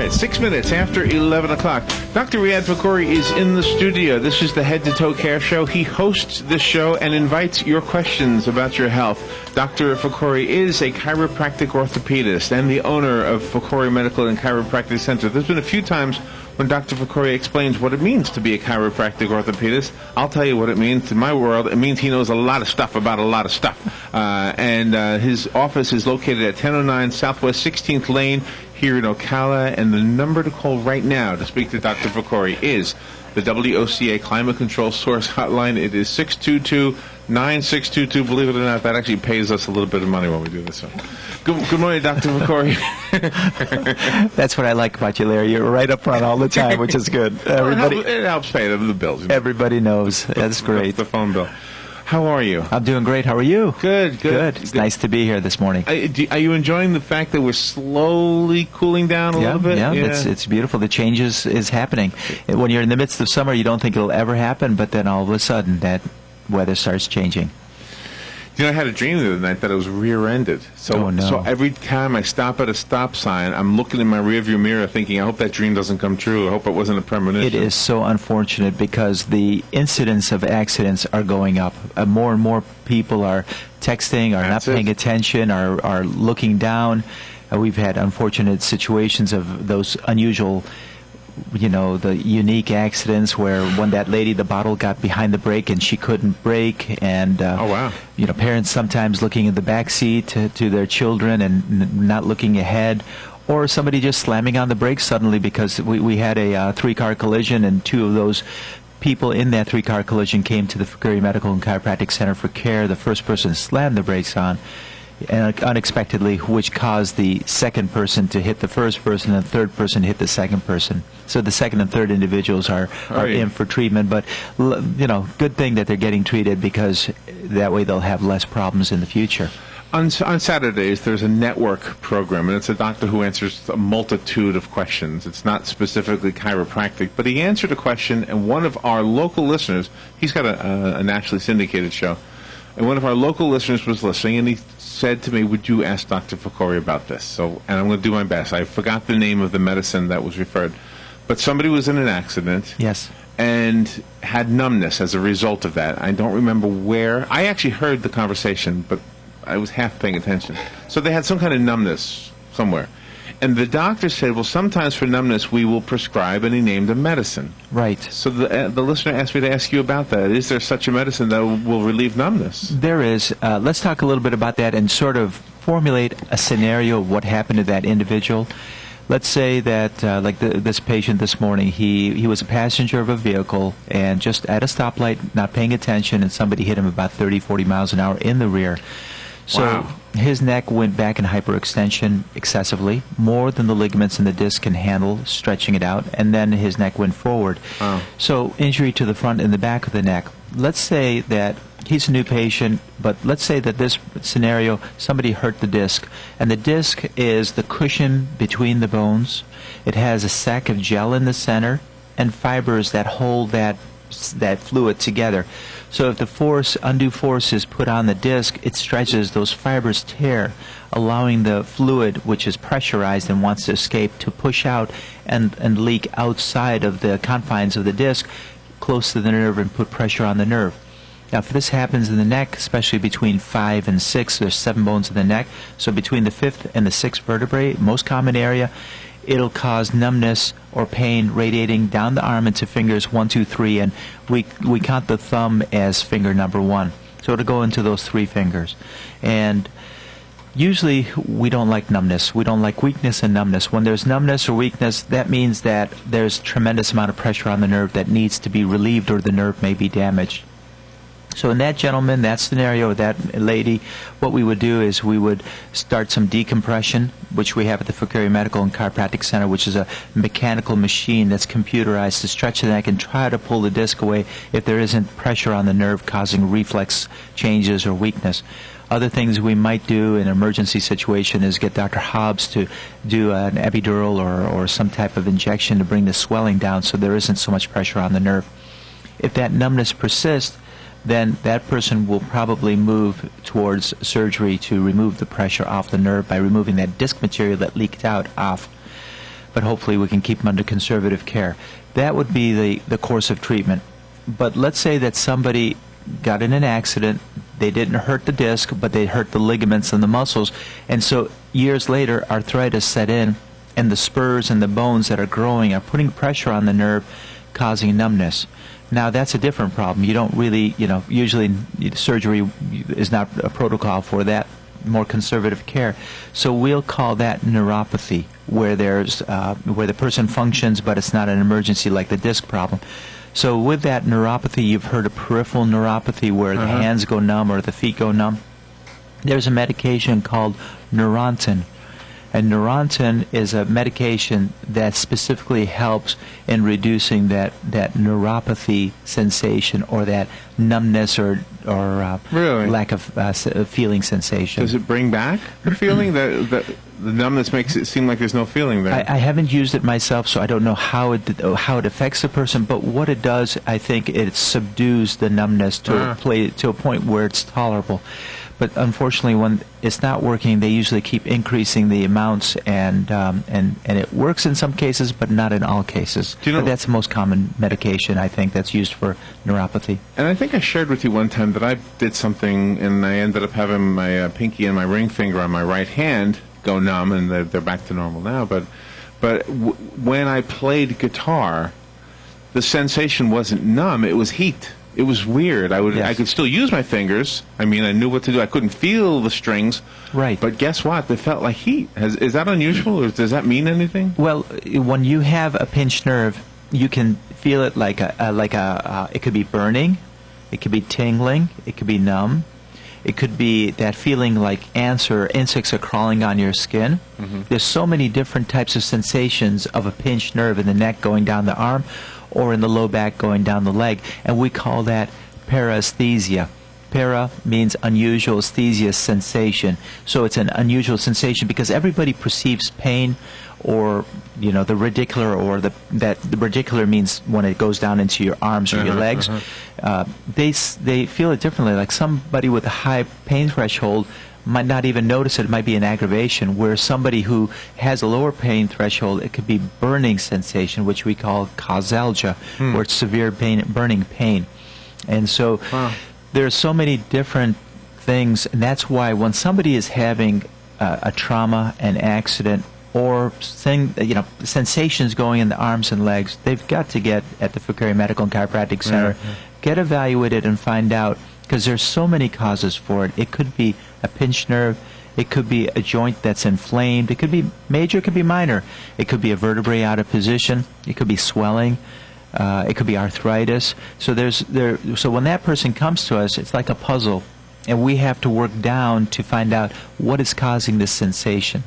right, 6 minutes after 11 o'clock. Dr. Riadh Fakhoury is in the studio. This is the Head to Toe Care Show. He hosts this show and invites your questions about your health. Dr. Fakhoury is a chiropractic orthopedist and the owner of Fakhoury Medical and Chiropractic Center. There's been a few times when Dr. Fakhoury explains what it means to be a chiropractic orthopedist. I'll tell you what it means. In my world, it means he knows a lot of stuff about a lot of stuff. His office is located at 1009 Southwest 16th Lane here in Ocala, and the number to call right now to speak to Dr. Fakhoury is the WOCA Climate Control Source Hotline. It is 622-9622. Believe it or not, that actually pays us a little bit of money when we do this. So, good morning, Dr. Fakhoury. That's what I like about you, Larry. You're right up front all the time, which is good. It helps pay the bills. Everybody knows. That's great. The phone bill. How are you? I'm doing great. How are you? Good. It's nice to be here this morning. Are you enjoying the fact that we're slowly cooling down a little bit? Yeah, it's beautiful. The change is happening. When you're in the midst of summer, you don't think it'll ever happen, but then all of a sudden that weather starts changing. You know, I had a dream the other night that I was rear-ended. So every time I stop at a stop sign, I'm looking in my rearview mirror thinking, I hope that dream doesn't come true. I hope it wasn't a premonition. It is so unfortunate because the incidents of accidents are going up. More and more people are texting, are not paying attention, are looking down. We've had unfortunate situations of those unusual, the unique accidents where when that lady, the bottle got behind the brake and she couldn't brake, and parents sometimes looking in the back seat to their children and not looking ahead, or somebody just slamming on the brakes suddenly because we had a three-car collision, and two of those people in that three-car collision came to the Fakhoury Medical and Chiropractic Center for care. The first person slammed the brakes on unexpectedly, which caused the second person to hit the first person and the third person hit the second person. So the second and third individuals are in for treatment, but good thing that they're getting treated because that way they'll have less problems in the future. On Saturdays, there's a network program, and it's a doctor who answers a multitude of questions. It's not specifically chiropractic, but he answered a question, and one of our local listeners, he's got a nationally syndicated show, and one of our local listeners was listening, and he said to me, would you ask Dr. Fakhoury about this? And I'm going to do my best. I forgot the name of the medicine that was referred. But somebody was in an accident. Yes. And had numbness as a result of that. I don't remember where. I actually heard the conversation, but I was half paying attention. So they had some kind of numbness somewhere. And the doctor said, well, sometimes for numbness we will prescribe, and he named a medicine. Right. So the listener asked me to ask you about that. Is there such a medicine that will relieve numbness? There is. Let's talk a little bit about that and sort of formulate a scenario of what happened to that individual. Let's say that, like this patient this morning, he was a passenger of a vehicle and just at a stoplight, not paying attention, and somebody hit him about 30, 40 miles an hour in the rear. So his neck went back in hyperextension excessively, more than the ligaments in the disc can handle, stretching it out, and then his neck went forward. So injury to the front and the back of the neck. Let's say that he's a new patient, but let's say that this scenario, somebody hurt the disc, and the disc is the cushion between the bones. It has a sac of gel in the center and fibers that hold that fluid together. So if the undue force is put on the disc, it stretches, those fibers tear, allowing the fluid, which is pressurized and wants to escape, to push out and leak outside of the confines of the disc, close to the nerve, and put pressure on the nerve. Now, if this happens in the neck, especially between 5 and 6, there's 7 bones in the neck, so between the 5th and the 6th vertebrae, most common area, it'll cause numbness or pain radiating down the arm into fingers 1, 2, 3, and we count the thumb as finger number 1. So it'll go into those 3 fingers. And usually we don't like numbness. We don't like weakness and numbness. When there's numbness or weakness, that means that there's tremendous amount of pressure on the nerve that needs to be relieved, or the nerve may be damaged. So in that gentleman, that scenario, that lady, what we would do is we would start some decompression, which we have at the Fakhoury Medical and Chiropractic Center, which is a mechanical machine that's computerized to stretch the neck and try to pull the disc away if there isn't pressure on the nerve causing reflex changes or weakness. Other things we might do in an emergency situation is get Dr. Hobbs to do an epidural or some type of injection to bring the swelling down so there isn't so much pressure on the nerve. If that numbness persists, then that person will probably move towards surgery to remove the pressure off the nerve by removing that disc material that leaked out off. but hopefully we can keep them under conservative care. That would be the course of treatment. But let's say that somebody got in an accident, they didn't hurt the disc, but they hurt the ligaments and the muscles, and so years later arthritis set in, and the spurs and the bones that are growing are putting pressure on the nerve, causing numbness. Now that's a different problem. You don't really, usually surgery is not a protocol for that, more conservative care. So we'll call that neuropathy, where the person functions but it's not an emergency like the disc problem. So with that neuropathy, you've heard of peripheral neuropathy, where the hands go numb or the feet go numb. There's a medication called Neurontin. And Neurontin is a medication that specifically helps in reducing that neuropathy sensation, or that numbness or really? lack of feeling sensation. Does it bring back the feeling? The numbness makes it seem like there's no feeling there. I haven't used it myself, so I don't know how it affects the person. But what it does, I think, it subdues the numbness to a point where it's tolerable. But unfortunately, when it's not working, they usually keep increasing the amounts, and it works in some cases, but not in all cases. But that's the most common medication, I think, that's used for neuropathy. And I think I shared with you one time that I did something, and I ended up having my pinky and my ring finger on my right hand go numb, and they're back to normal now. But when I played guitar, the sensation wasn't numb; it was heat. It was weird. I could still use my fingers. I mean, I knew what to do. I couldn't feel the strings. Right. But guess what? They felt like heat. Is that unusual, or does that mean anything? Well, when you have a pinched nerve, you can feel it like it could be burning, it could be tingling, it could be numb, it could be that feeling like ants or insects are crawling on your skin. There's so many different types of sensations of a pinched nerve in the neck going down the arm, or in the low back going down the leg, and we call that paresthesia. Para means unusual, esthesia, sensation. So it's an unusual sensation because everybody perceives pain, or the radicular, or the radicular means when it goes down into your arms or your legs. They feel it differently. Like somebody with a high pain threshold might not even notice it. It might be an aggravation, where somebody who has a lower pain threshold, it could be burning sensation, which we call causalgia, where it's severe pain, burning pain. And so there are so many different things, and that's why when somebody is having a trauma, an accident, or sensations going in the arms and legs, they've got to get at the Fakhoury Medical and Chiropractic Center, get evaluated and find out, because there's so many causes for it. It could be a pinched nerve, it could be a joint that's inflamed, it could be major, it could be minor, it could be a vertebrae out of position, it could be swelling, it could be arthritis. So so when that person comes to us, it's like a puzzle, and we have to work down to find out what is causing this sensation.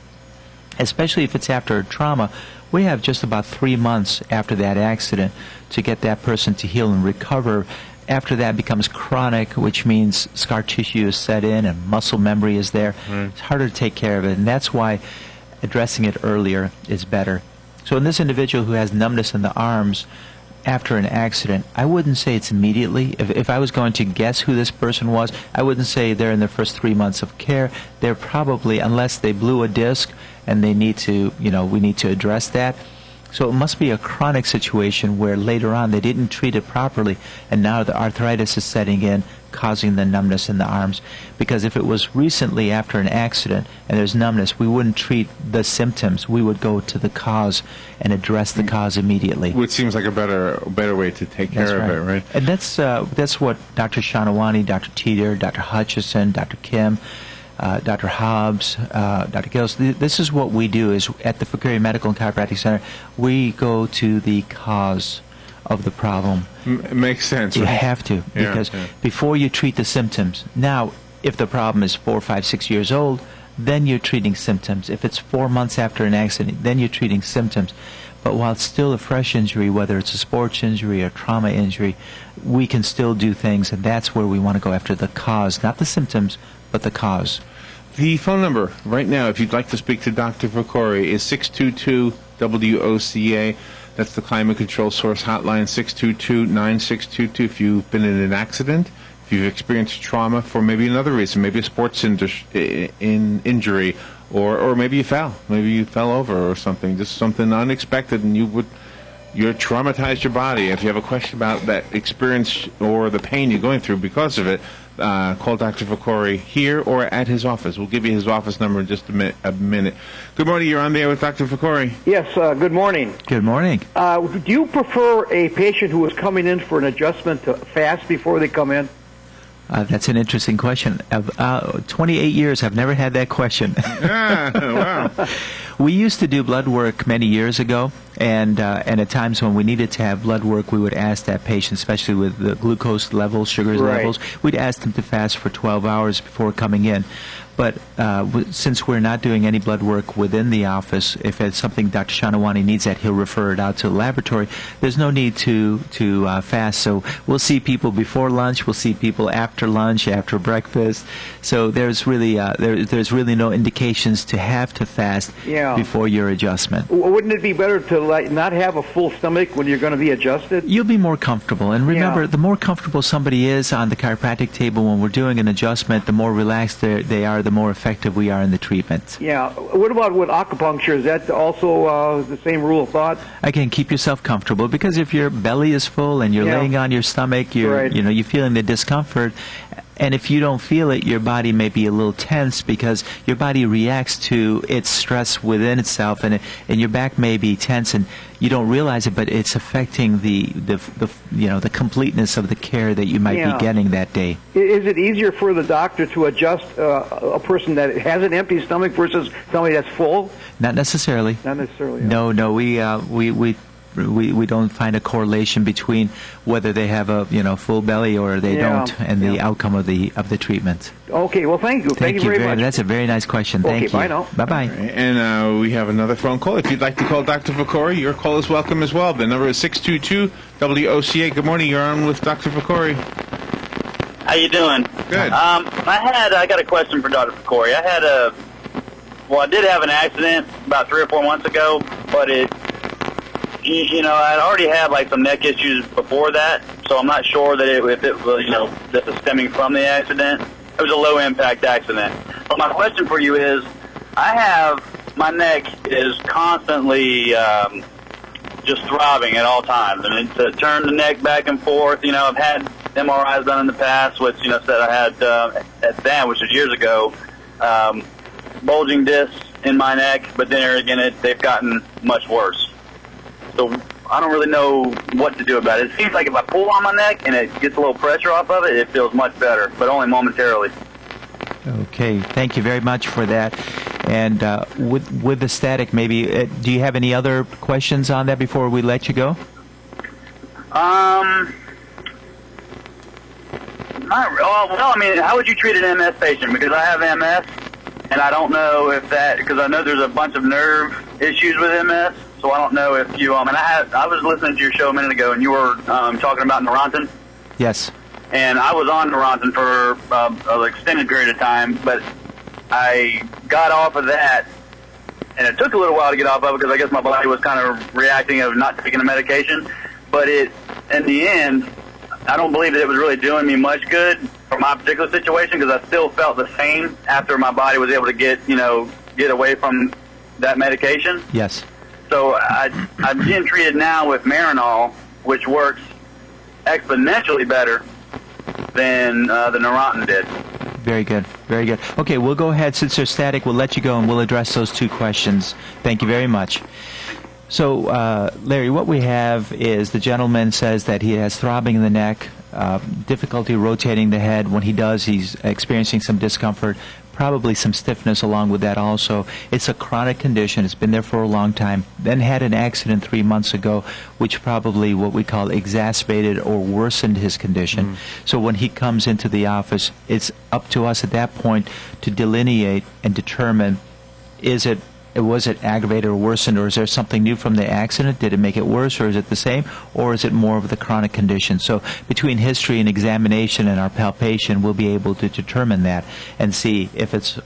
Especially if it's after a trauma, we have just about 3 months after that accident to get that person to heal and recover. After that becomes chronic, which means scar tissue is set in and muscle memory is there. It's harder to take care of it, and that's why addressing it earlier is better. So in this individual who has numbness in the arms after an accident, I wouldn't say it's immediately. If I was going to guess who this person was, I wouldn't say they're in their first 3 months of care. They're probably, unless they blew a disc and they need to, we need to address that. So it must be a chronic situation where later on they didn't treat it properly, and now the arthritis is setting in, causing the numbness in the arms. Because if it was recently after an accident and there's numbness, we wouldn't treat the symptoms. We would go to the cause and address the cause immediately. Which seems like a better way to take care of it, right? And that's what Dr. Shanawani, Dr. Teeter, Dr. Hutchison, Dr. Kim, Dr. Hobbs, Dr. Gills, this is what we do is at the Fakhoury Medical and Chiropractic Center, we go to the cause of the problem. It makes sense. You right? have to, because before you treat the symptoms. Now, if the problem is 4, 5, 6 years old, then you're treating symptoms. If it's 4 months after an accident, then you're treating symptoms. But while it's still a fresh injury, whether it's a sports injury or trauma injury, we can still do things, and that's where we want to go after the cause, not the symptoms, but the cause. The phone number right now, if you'd like to speak to Dr. Fakhoury, is 622-WOCA. That's the Climate Control Source Hotline, 622-9622. If you've been in an accident, if you've experienced trauma for maybe another reason, maybe a sports injury, or maybe you fell. Maybe you fell over or something, just something unexpected, and you're traumatized your body. If you have a question about that experience or the pain you're going through because of it, call Dr. Fakhoury here or at his office. We'll give you his office number in just a minute. Good morning. You're on there with Dr. Fakhoury. Yes, good morning. Good morning. Do you prefer a patient who is coming in for an adjustment to fast before they come in? That's an interesting question. 28 years, I've never had that question. Wow. We used to do blood work many years ago, and at times when we needed to have blood work, we would ask that patient, especially with the glucose levels, sugars levels, we'd ask them to fast for 12 hours before coming in. But since we're not doing any blood work within the office, if it's something Dr. Shanawani needs that, he'll refer it out to the laboratory. There's no need to fast. So we'll see people before lunch. We'll see people after lunch, after breakfast. So there's really there's really no indications to have to fast before your adjustment. Wouldn't it be better to not have a full stomach when you're going to be adjusted? You'll be more comfortable. And remember, the more comfortable somebody is on the chiropractic table when we're doing an adjustment, the more relaxed they are, the more effective we are in the treatment. Yeah. What about with acupuncture? Is that also the same rule of thought? Again, keep yourself comfortable, because if your belly is full and you're laying on your stomach, you're feeling the discomfort. And if you don't feel it, your body may be a little tense because your body reacts to its stress within itself, and your back may be tense, and you don't realize it, but it's affecting the completeness of the care that you might be getting that day. Is it easier for the doctor to adjust a person that has an empty stomach versus somebody that's full? Not necessarily. Not necessarily. No, we don't find a correlation between whether they have a full belly or they don't, and the outcome of the treatment. Okay, well, thank you. Thank you very much. That's a very nice question. Thank you. Bye now. Bye-bye. Right, and we have another phone call. If you'd like to call Dr. Fakhoury, your call is welcome as well. The number is 622-WOCA. Good morning. You're on with Dr. Fakhoury. How you doing? Good. I got a question for Dr. Fakhoury. I did have an accident about 3 or 4 months ago, but I'd already had some neck issues before that, so I'm not sure that if it was, this is stemming from the accident. It was a low impact accident. But my question for you is, my neck is constantly just throbbing at all times. And to turn the neck back and forth, I've had MRIs done in the past, which, said I had at that, which was years ago, bulging discs in my neck, but then again, they've gotten much worse. So I don't really know what to do about it. It seems like if I pull on my neck and it gets a little pressure off of it, it feels much better, but only momentarily. Okay, thank you very much for that. And with the static, maybe, do you have any other questions on that before we let you go? How would you treat an MS patient? Because I have MS, and I don't know if because I know there's a bunch of nerve issues with MS. So I don't know if you, I was listening to your show a minute ago, and you were talking about Neurontin. Yes. And I was on Neurontin for an extended period of time, but I got off of that, and it took a little while to get off of it because I guess my body was kind of reacting of not taking the medication. But in the end, I don't believe that it was really doing me much good for my particular situation, because I still felt the same after my body was able to get away from that medication. Yes. So I'm being treated now with Marinol, which works exponentially better than the Neurontin did. Very good. Very good. Okay, we'll go ahead. Since they're static, we'll let you go, and we'll address those two questions. Thank you very much. So, Larry, what we have is the gentleman says that he has throbbing in the neck, difficulty rotating the head. When he does, he's experiencing some discomfort, probably some stiffness along with that also. It's a chronic condition. It's been there for a long time. Then had an accident 3 months ago, which probably what we call exacerbated or worsened his condition. So when he comes into the office, it's up to us at that point to delineate and determine, was it aggravated or worsened, or is there something new from the accident? Did it make it worse, or is it the same, or is it more of the chronic condition? So between history and examination and our palpation, we'll be able to determine that and see if it's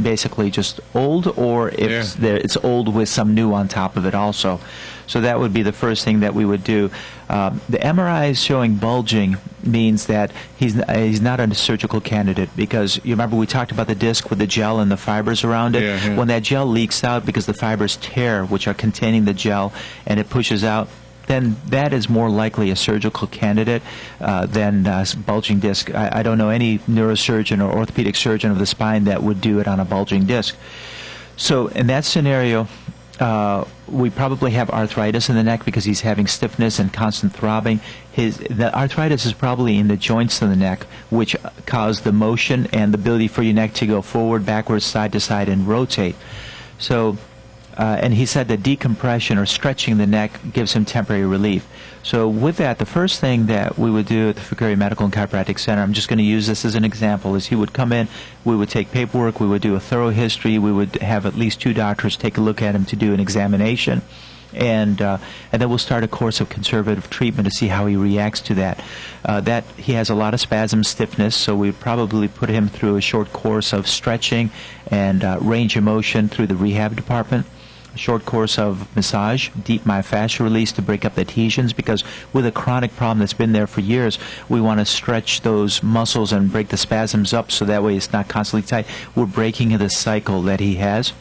basically just old, or if it's old with some new on top of it also. So that would be the first thing that we would do. The MRI showing bulging means that he's not a surgical candidate, because you remember we talked about the disc with the gel and the fibers around it. When that gel leaks out because the fibers tear, which are containing the gel, and it pushes out, then that is more likely a surgical candidate than bulging disc. I don't know any neurosurgeon or orthopedic surgeon of the spine that would do it on a bulging disc. So in that scenario, we probably have arthritis in the neck because he's having stiffness and constant throbbing. The arthritis is probably in the joints of the neck, which cause the motion and the ability for your neck to go forward, backwards, side to side, and rotate. So, and he said that decompression or stretching the neck gives him temporary relief. So with that, the first thing that we would do at the Fakhoury Medical and Chiropractic Center, I'm just going to use this as an example, is he would come in, we would take paperwork, we would do a thorough history, we would have at least 2 doctors take a look at him to do an examination, and then we'll start a course of conservative treatment to see how he reacts to that. That he has a lot of spasm stiffness, so we'd probably put him through a short course of stretching and range of motion through the rehab department. A short course of massage, deep myofascial release to break up the adhesions, because with a chronic problem that's been there for years, we want to stretch those muscles and break the spasms up so that way it's not constantly tight. We're breaking the cycle that he has.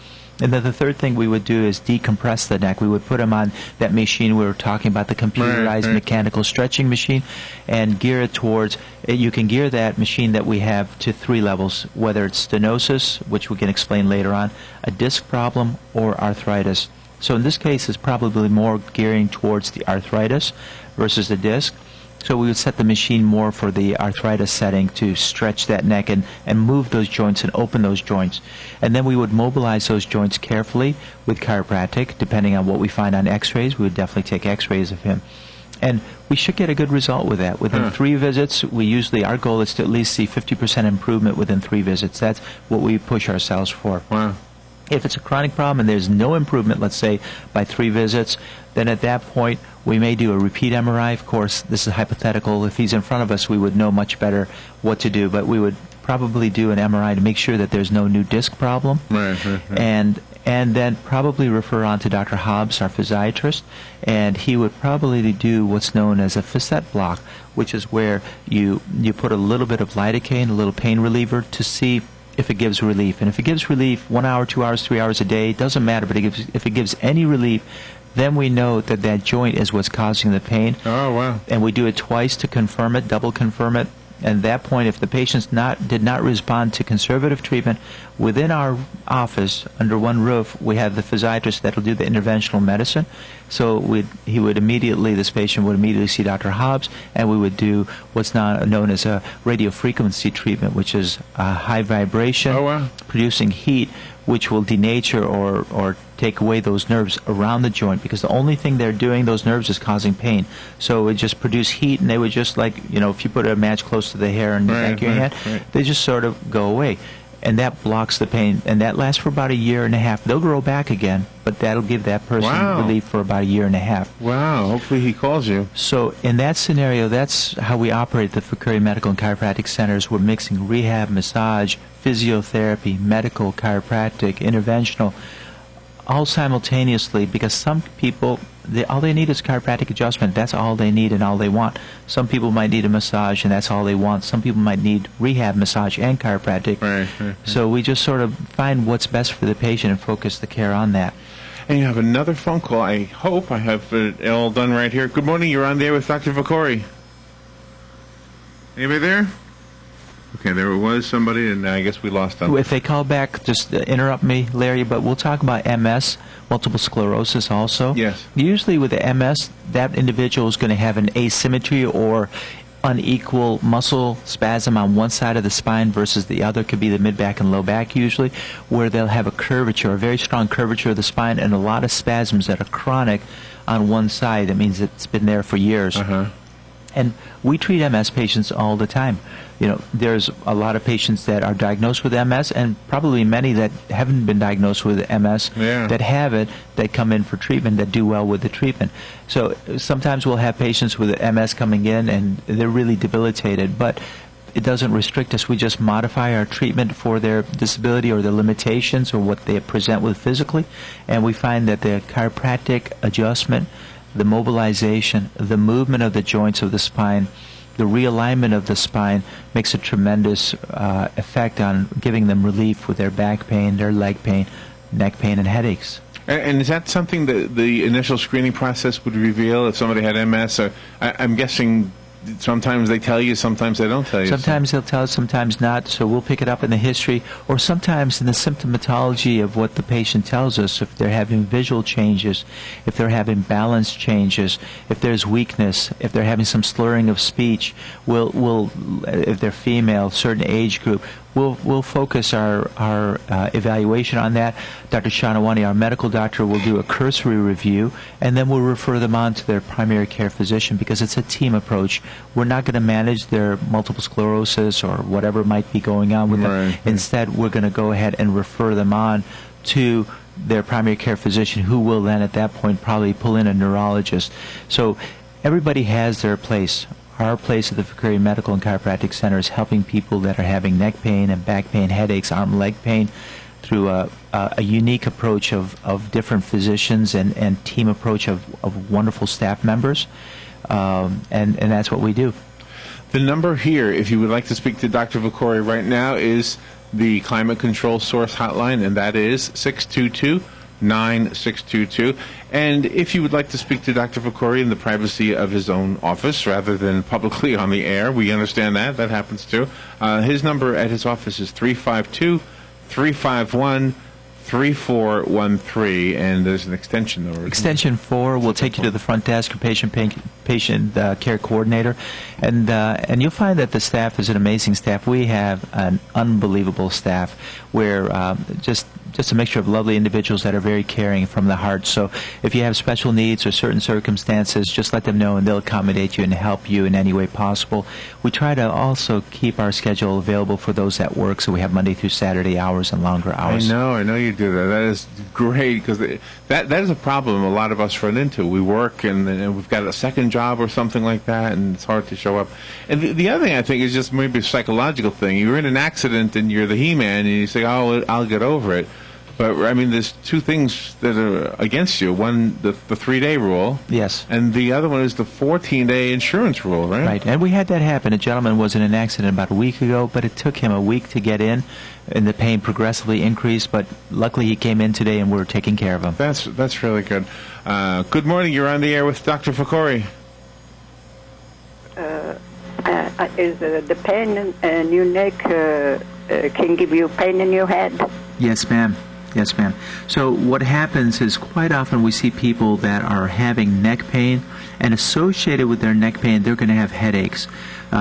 And then the third thing we would do is decompress the neck. We would put him on that machine we were talking about, the computerized mechanical stretching machine, and gear it towards, you can gear that machine that we have to 3 levels, whether it's stenosis, which we can explain later on, a disc problem, or arthritis. So in this case, it's probably more gearing towards the arthritis versus the disc. So we would set the machine more for the arthritis setting to stretch that neck and move those joints and open those joints. And then we would mobilize those joints carefully with chiropractic. Depending on what we find on x-rays, we would definitely take x-rays of him. And we should get a good result with that. Within 3 visits, our goal is to at least see 50% improvement within 3 visits. That's what we push ourselves for. Wow. If it's a chronic problem and there's no improvement, let's say, by 3 visits, then at that point we may do a repeat MRI. Of course, this is hypothetical. If he's in front of us, we would know much better what to do, but we would probably do an MRI to make sure that there's no new disc problem. And then probably refer on to Dr. Hobbs, our physiatrist, and he would probably do what's known as a facet block, which is where you put a little bit of lidocaine, a little pain reliever, to see if it gives relief. And if it gives relief 1 hour, 2 hours, 3 hours a day, it doesn't matter, but if it gives any relief, then we know that that joint is what's causing the pain. Oh, wow. And we do it twice to confirm it, double confirm it. And at that point, if the patient did not respond to conservative treatment, within our office, under one roof, we have the physiatrist that will do the interventional medicine. So this patient would immediately see Dr. Hobbs, and we would do what's now known as a radiofrequency treatment, which is high vibration, producing heat, which will denature or take away those nerves around the joint, because the only thing they're doing, those nerves, is causing pain. So it would just produce heat, and they would just, like, if you put a match close to the hair in the back of your hand, they just sort of go away. And that blocks the pain, and that lasts for about 1.5 years. They'll grow back again, but that'll give that person relief for about 1.5 years. Wow, hopefully he calls you. So in that scenario, that's how we operate the Fakhoury Medical and Chiropractic Centers. We're mixing rehab, massage, physiotherapy, medical, chiropractic, interventional, all simultaneously, because some people, all they need is chiropractic adjustment. That's all they need and all they want. Some people might need a massage, and that's all they want. Some people might need rehab, massage, and chiropractic. So we just sort of find what's best for the patient and focus the care on that. And you have another phone call. I hope I have it all done right here. Good morning. You're on there with Dr. Fakhoury. Anybody there? Okay, there was somebody, and I guess we lost them. If they call back, just interrupt me, Larry, but we'll talk about MS, multiple sclerosis also. Yes. Usually with the MS, that individual is going to have an asymmetry or unequal muscle spasm on one side of the spine versus the other. Could be the mid-back and low back usually, where they'll have a curvature, a very strong curvature of the spine, and a lot of spasms that are chronic on one side. That means it's been there for years. And we treat MS patients all the time. There's a lot of patients that are diagnosed with MS, and probably many that haven't been diagnosed with MS that have it, that come in for treatment, that do well with the treatment. So sometimes we'll have patients with MS coming in, and they're really debilitated. But it doesn't restrict us. We just modify our treatment for their disability or their limitations or what they present with physically, and we find that the chiropractic adjustment, the mobilization, the movement of the joints of the spine, the realignment of the spine makes a tremendous effect on giving them relief with their back pain, their leg pain, neck pain, and headaches. And is that something that the initial screening process would reveal if somebody had MS? Or I'm guessing sometimes they tell you, sometimes they don't tell you. Sometimes they'll tell us, sometimes not. So we'll pick it up in the history, or sometimes in the symptomatology of what the patient tells us. If they're having visual changes, if they're having balance changes, if there's weakness, if they're having some slurring of speech, we'll if they're female, certain age group, we'll focus our evaluation on that. Dr. Shanawani, our medical doctor, will do a cursory review, and then we'll refer them on to their primary care physician, because it's a team approach. We're not going to manage their multiple sclerosis or whatever might be going on with them. Instead, we're going to go ahead and refer them on to their primary care physician, who will then at that point probably pull in a neurologist. So everybody has their place. Our place at the Fakhoury Medical and Chiropractic Center is helping people that are having neck pain and back pain, headaches, arm and leg pain through a unique approach of different physicians and team approach of wonderful staff members. And that's what we do. The number here, if you would like to speak to Dr. Fakhoury right now, is the Climate Control Source Hotline, and that is 622-9622. And if you would like to speak to Dr. Fakhoury in the privacy of his own office rather than publicly on the air, we understand that. That happens too. His number at his office is 352-351-3413, and there's an extension number. Extension 4 will take you to the front desk or patient care coordinator, and you'll find that the staff is an amazing staff. We have an unbelievable staff where just a mixture of lovely individuals that are very caring from the heart. So if you have special needs or certain circumstances, just let them know and they'll accommodate you and help you in any way possible. We try to also keep our schedule available for those that work, so we have Monday through Saturday hours and longer hours. I know you do that. That is great, because that is a problem a lot of us run into. We work and we've got a second job or something like that, and it's hard to show up. And the other thing I think is just maybe a psychological thing. You're in an accident and you're the He-Man and you say, oh, I'll get over it. But, I mean, there's two things that are against you. One, the 3-day rule. Yes. And the other one is the 14-day insurance rule, right? Right. And we had that happen. A gentleman was in an accident about a week ago, but it took him a week to get in, and the pain progressively increased. But luckily he came in today, and we're taking care of him. That's really good. Good morning. You're on the air with Dr. Fakhoury. Is the pain in your neck can give you pain in your head? Yes, ma'am. Yes, ma'am. So what happens is quite often we see people that are having neck pain, and associated with their neck pain, they're going to have headaches.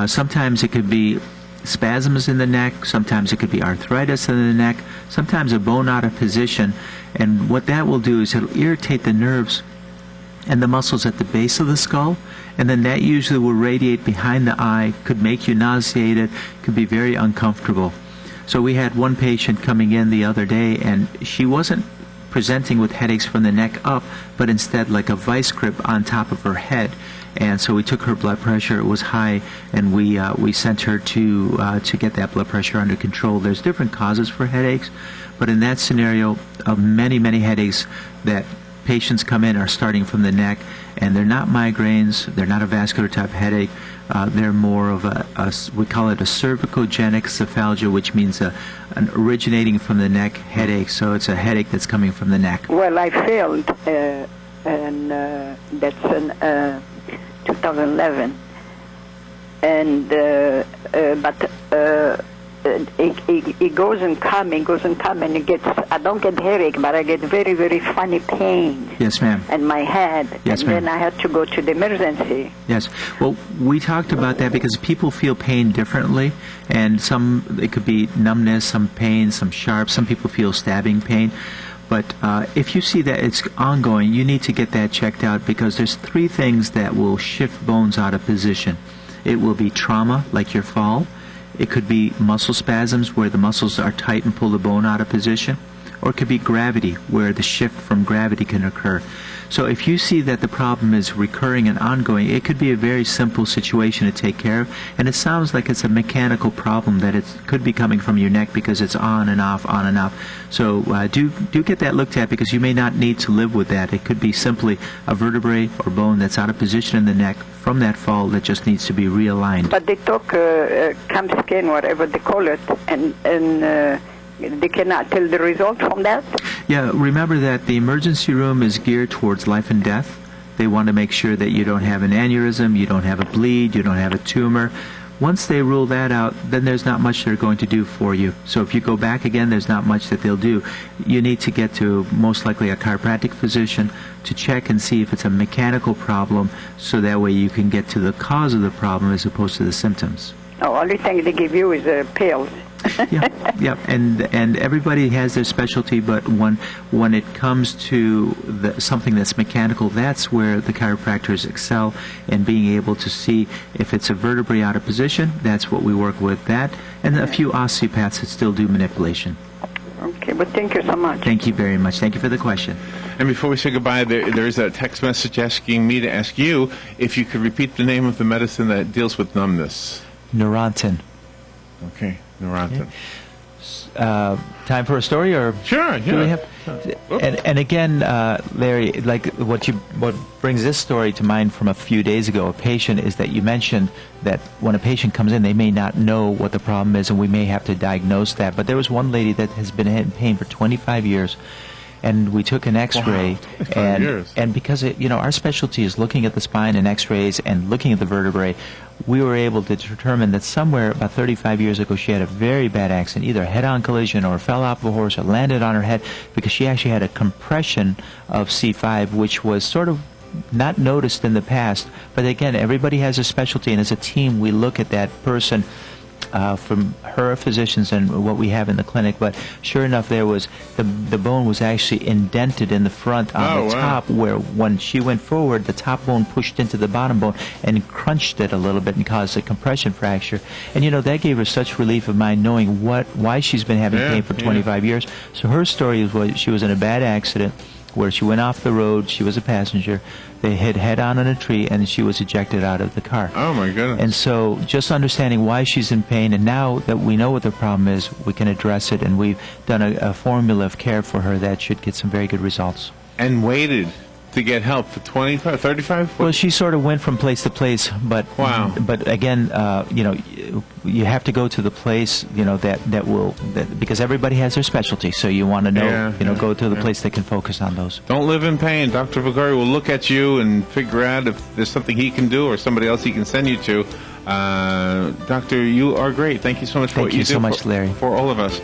Sometimes it could be spasms in the neck. Sometimes it could be arthritis in the neck. Sometimes a bone out of position. And what that will do is it'll irritate the nerves and the muscles at the base of the skull, and then that usually will radiate behind the eye, could make you nauseated, could be very uncomfortable. So we had one patient coming in the other day, and she wasn't presenting with headaches from the neck up, but instead like a vice grip on top of her head. And so we took her blood pressure. It was high, and we sent her to get that blood pressure under control. There's different causes for headaches, but in that scenario, many headaches that patients come in are starting from the neck, and they're not migraines, they're not a vascular type headache, they're more of we call it a cervicogenic cephalgia, which means an originating from the neck headache. So it's a headache that's coming from the neck. Well, I failed, and that's in 2011, and but it goes and come, and it gets, I don't get headache, but I get very funny pain. Yes, ma'am. In my head. Yes, and ma'am. Then I had to go to the emergency. Yes. Well, we talked about that because people feel pain differently, and it could be numbness, some pain, some sharp, some people feel stabbing pain. But if you see that it's ongoing, you need to get that checked out, because there's 3 things that will shift bones out of position. It will be trauma, like your fall. It could be muscle spasms, where the muscles are tight and pull the bone out of position. or it could be gravity, where the shift from gravity can occur. So if you see that the problem is recurring and ongoing, it could be a very simple situation to take care of, and it sounds like it's a mechanical problem, that it could be coming from your neck because it's on and off, on and off. So do get that looked at, because you may not need to live with that. It could be simply a vertebrae or bone that's out of position in the neck from that fall that just needs to be realigned. But they talk CAM scan, whatever they call it, and they cannot tell the result from that? Yeah, remember that the emergency room is geared towards life and death. They want to make sure that you don't have an aneurysm, you don't have a bleed, you don't have a tumor. Once they rule that out, then there's not much they're going to do for you. So if you go back again, there's not much that they'll do. You need to get to most likely a chiropractic physician to check and see if it's a mechanical problem, so that way you can get to the cause of the problem as opposed to the symptoms. Oh, only thing they give you is pills. Yeah, and everybody has their specialty, but when it comes to something that's mechanical, that's where the chiropractors excel in being able to see if it's a vertebrae out of position. That's what we work with, that, and a few osteopaths that still do manipulation. Okay, well, thank you so much. Thank you very much. Thank you for the question. And before we say goodbye, there is a text message asking me to ask you if you could repeat the name of the medicine that deals with numbness. Neurontin. Okay, Neurontin. Time for a story, or sure? Do we have? And again, Larry, like what brings this story to mind from a few days ago, a patient, is that you mentioned that when a patient comes in, they may not know what the problem is, and we may have to diagnose that. But there was one lady that has been in pain for 25 years. And we took an X-ray, and because our specialty is looking at the spine and X-rays and looking at the vertebrae, we were able to determine that somewhere about 35 years ago she had a very bad accident, either a head-on collision or fell off of a horse or landed on her head, because she actually had a compression of C5, which was sort of not noticed in the past. But again, everybody has a specialty, and as a team we look at that person from her physicians and what we have in the clinic. But sure enough, there was the bone was actually indented in the front on the top, where when she went forward, the top bone pushed into the bottom bone and crunched it a little bit and caused a compression fracture. And that gave her such relief of mind, knowing why she's been having pain for 25 years. So her story was she was in a bad accident where she went off the road. She was a passenger. They hit head-on in a tree, and she was ejected out of the car. Oh, my goodness. And so just understanding why she's in pain, and now that we know what the problem is, we can address it, and we've done a formula of care for her that should get some very good results. And waited to get help for 25, 35? Well, she sort of went from place to place, but But again, you have to go to the place because everybody has their specialty. So you want to know, go to the place that can focus on those. Don't live in pain. Dr. Fakhoury will look at you and figure out if there's something he can do or somebody else he can send you to. Doctor, you are great. Thank you so much for what you do. Thank you so much, Larry. For all of us.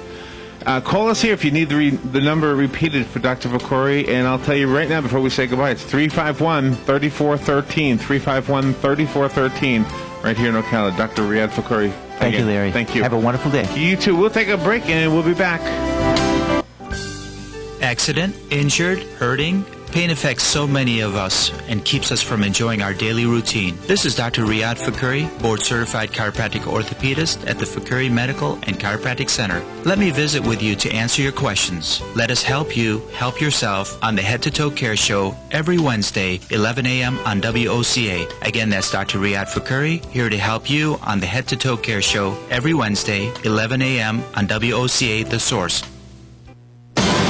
Call us here if you need the number repeated for Dr. Fakhoury, and I'll tell you right now before we say goodbye, it's 351-3413, 351-3413, right here in Ocala. Dr. Riadh Fakhoury. Thank you, Larry. Thank you. Have a wonderful day. You too. We'll take a break, and we'll be back. Accident, injured, hurting. Pain affects so many of us and keeps us from enjoying our daily routine. This is Dr. Riadh Fakhoury, board-certified chiropractic orthopedist at the Fakhoury Medical and Chiropractic Center. Let me visit with you to answer your questions. Let us help you help yourself on the Head to Toe Care Show every Wednesday, 11 a.m. on WOCA. Again, that's Dr. Riadh Fakhoury, here to help you on the Head to Toe Care Show every Wednesday, 11 a.m. on WOCA, The Source.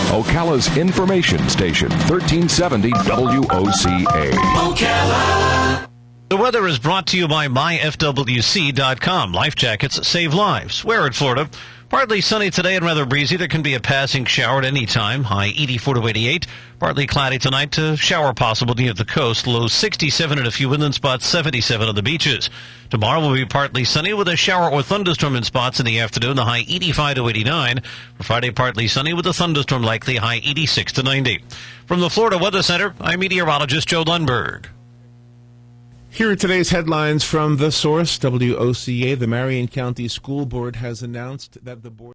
Ocala's information station, 1370 WOCA. Ocala. The weather is brought to you by myfwc.com. Life jackets save lives. Wear it, Florida. Partly sunny today and rather breezy. There can be a passing shower at any time. High 84 to 88. Partly cloudy tonight. Shower possible near the coast. Low 67 at a few inland spots. 77 on the beaches. Tomorrow will be partly sunny with a shower or thunderstorm in spots in the afternoon. The high 85 to 89. For Friday, partly sunny with a thunderstorm likely. High 86 to 90. From the Florida Weather Center, I'm meteorologist Joe Lundberg. Here are today's headlines from The Source, WOCA. The Marion County School Board has announced that the board